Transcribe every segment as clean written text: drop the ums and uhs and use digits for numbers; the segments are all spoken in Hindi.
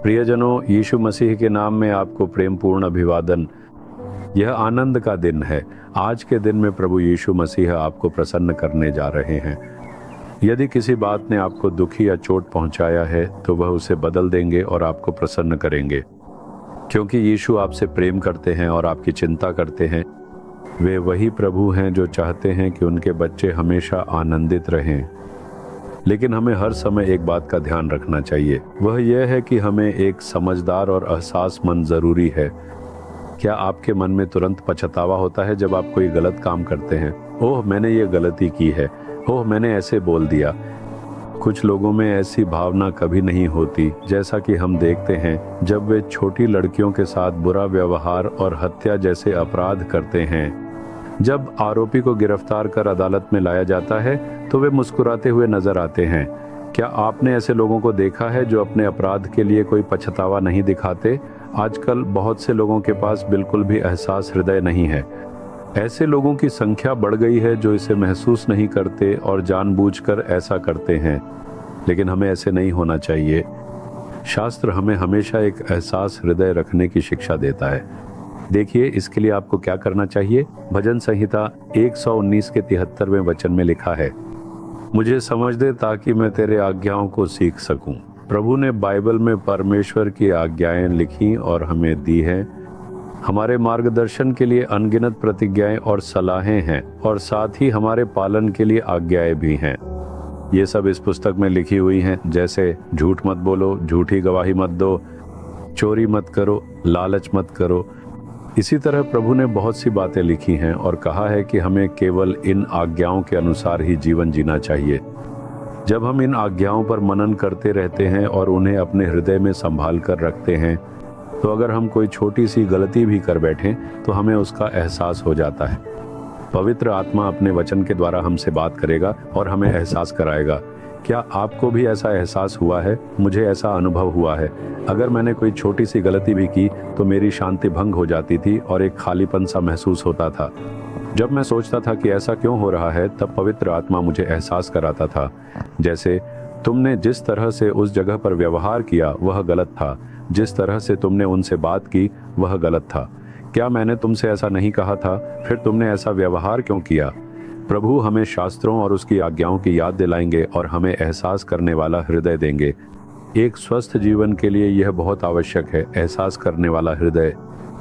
प्रियजनों, यीशु मसीह के नाम में आपको प्रेम पूर्ण अभिवादन। यह आनंद का दिन है। आज के दिन में प्रभु यीशु मसीह आपको प्रसन्न करने जा रहे हैं। यदि किसी बात ने आपको दुखी या चोट पहुंचाया है तो वह उसे बदल देंगे और आपको प्रसन्न करेंगे, क्योंकि यीशु आपसे प्रेम करते हैं और आपकी चिंता करते हैं। वे वही प्रभु हैं जो चाहते हैं कि उनके बच्चे हमेशा आनंदित रहें। लेकिन हमें हर समय एक बात का ध्यान रखना चाहिए, वह यह है कि हमें एक समझदार और एहसासमंद ज़रूरी है। क्या आपके मन में तुरंत पछतावा होता है जब आप कोई गलत काम करते हैं? ओह, मैंने ये गलती की है, ओह मैंने ऐसे बोल दिया। कुछ लोगों में ऐसी भावना कभी नहीं होती, जैसा कि हम देखते हैं जब वे छोटी लड़कियों के साथ बुरा व्यवहार और हत्या जैसे अपराध करते हैं। जब आरोपी को गिरफ्तार कर अदालत में लाया जाता है तो वे मुस्कुराते हुए नजर आते हैं। क्या आपने ऐसे लोगों को देखा है जो अपने अपराध के लिए कोई पछतावा नहीं दिखाते? आजकल बहुत से लोगों के पास बिल्कुल भी एहसास हृदय नहीं है। ऐसे लोगों की संख्या बढ़ गई है जो इसे महसूस नहीं करते और जानबूझकर ऐसा करते हैं। लेकिन हमें ऐसे नहीं होना चाहिए। शास्त्र हमें हमेशा एक एहसास हृदय रखने की शिक्षा देता है। देखिए, इसके लिए आपको क्या करना चाहिए। भजन संहिता 119 के 73वें वचन में लिखा है, मुझे समझ दे ताकि मैं तेरे आज्ञाओं को सीख सकूं। प्रभु ने बाइबल में परमेश्वर की आज्ञाएं लिखी और हमें दी हैं। हमारे मार्गदर्शन के लिए अनगिनत प्रतिज्ञाएं और सलाहें हैं, और साथ ही हमारे पालन के लिए आज्ञाएं भी हैं। ये सब इस पुस्तक में लिखी हुई हैं, जैसे झूठ मत बोलो, झूठी गवाही मत दो, चोरी मत करो, लालच मत करो। इसी तरह प्रभु ने बहुत सी बातें लिखी हैं और कहा है कि हमें केवल इन आज्ञाओं के अनुसार ही जीवन जीना चाहिए। जब हम इन आज्ञाओं पर मनन करते रहते हैं और उन्हें अपने हृदय में संभाल कर रखते हैं, तो अगर हम कोई छोटी सी गलती भी कर बैठें तो हमें उसका एहसास हो जाता है। पवित्र आत्मा अपने वचन के द्वारा हमसे बात करेगा और हमें एहसास कराएगा। क्या आपको भी ऐसा एहसास हुआ है? मुझे ऐसा अनुभव हुआ है। अगर मैंने कोई छोटी सी गलती भी की तो मेरी शांति भंग हो जाती थी और एक खालीपन सा महसूस होता था। जब मैं सोचता था कि ऐसा क्यों हो रहा है, तब पवित्र आत्मा मुझे एहसास कराता था, जैसे तुमने जिस तरह से उस जगह पर व्यवहार किया वह गलत था, जिस तरह से तुमने उनसे बात की वह गलत था। क्या मैंने तुमसे ऐसा नहीं कहा था? फिर तुमने ऐसा व्यवहार क्यों किया? प्रभु हमें शास्त्रों और उसकी आज्ञाओं की याद दिलाएंगे और हमें एहसास करने वाला हृदय देंगे। एक स्वस्थ जीवन के लिए यह बहुत आवश्यक है, एहसास करने वाला हृदय।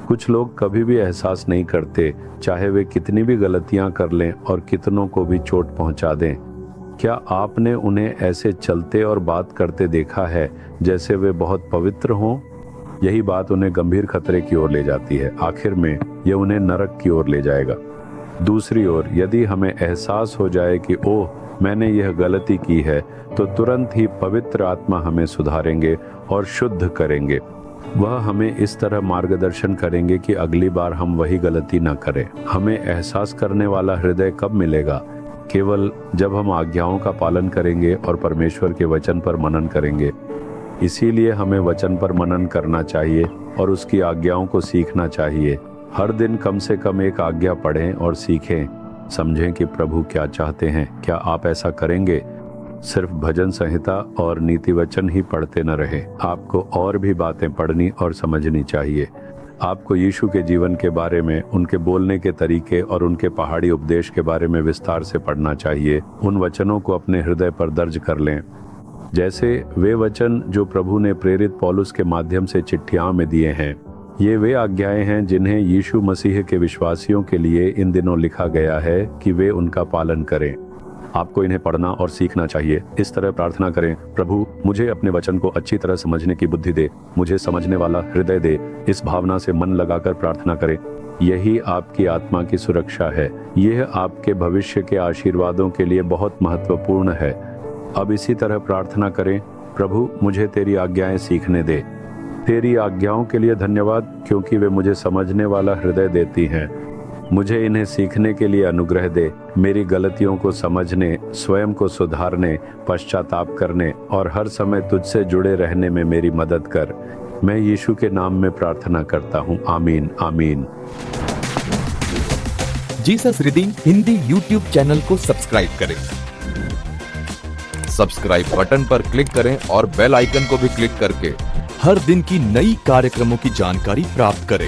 कुछ लोग कभी भी एहसास नहीं करते, चाहे वे कितनी भी गलतियां कर लें और कितनों को भी चोट पहुंचा दें। क्या आपने उन्हें ऐसे चलते और बात करते देखा है जैसे वे बहुत पवित्र हों? यही बात उन्हें गंभीर खतरे की ओर ले जाती है। आखिर में यह उन्हें नरक की ओर ले जाएगा। दूसरी ओर, यदि हमें एहसास हो जाए कि ओह मैंने यह गलती की है, तो तुरंत ही पवित्र आत्मा हमें सुधारेंगे और शुद्ध करेंगे। वह हमें इस तरह मार्गदर्शन करेंगे कि अगली बार हम वही गलती न करें। हमें एहसास करने वाला हृदय कब मिलेगा? केवल जब हम आज्ञाओं का पालन करेंगे और परमेश्वर के वचन पर मनन करेंगे। इसीलिए हमें वचन पर मनन करना चाहिए और उसकी आज्ञाओं को सीखना चाहिए। हर दिन कम से कम एक आज्ञा पढ़ें और सीखें, समझें कि प्रभु क्या चाहते हैं। क्या आप ऐसा करेंगे? सिर्फ भजन संहिता और नीति वचन ही पढ़ते न रहें। आपको और भी बातें पढ़नी और समझनी चाहिए। आपको यीशु के जीवन के बारे में, उनके बोलने के तरीके और उनके पहाड़ी उपदेश के बारे में विस्तार से पढ़ना चाहिए। उन वचनों को अपने हृदय पर दर्ज कर लें, जैसे वे वचन जो प्रभु ने प्रेरित पौलुस के माध्यम से चिट्ठियों में दिए हैं। ये वे आज्ञाएं हैं जिन्हें यीशु मसीह के विश्वासियों के लिए इन दिनों लिखा गया है कि वे उनका पालन करें। आपको इन्हें पढ़ना और सीखना चाहिए। इस तरह प्रार्थना करें, प्रभु मुझे अपने वचन को अच्छी तरह समझने की बुद्धि दे, मुझे समझने वाला हृदय दे। इस भावना से मन लगाकर प्रार्थना करें। यही आपकी आत्मा की सुरक्षा है। यह आपके भविष्य के आशीर्वादों के लिए बहुत महत्वपूर्ण है। अब इसी तरह प्रार्थना करें, प्रभु मुझे तेरी आज्ञाएं सीखने दे। तेरी आज्ञाओं के लिए धन्यवाद, क्योंकि वे मुझे समझने वाला हृदय देती हैं। मुझे इन्हें सीखने के लिए अनुग्रह दे। मेरी गलतियों को समझने, स्वयं को सुधारने, पश्चाताप करने और हर समय तुझसे जुड़े रहने में मेरी मदद कर। मैं यीशु के नाम में प्रार्थना करता हूँ। आमीन आमीन। Jesus redeem Hindi YouTube channel को सब्सक्राइब करें। सब्सक्राइब बटन पर क्लिक करें और बेल आइकन को भी क्लिक करके हर दिन की नई कार्यक्रमों की जानकारी प्राप्त करें।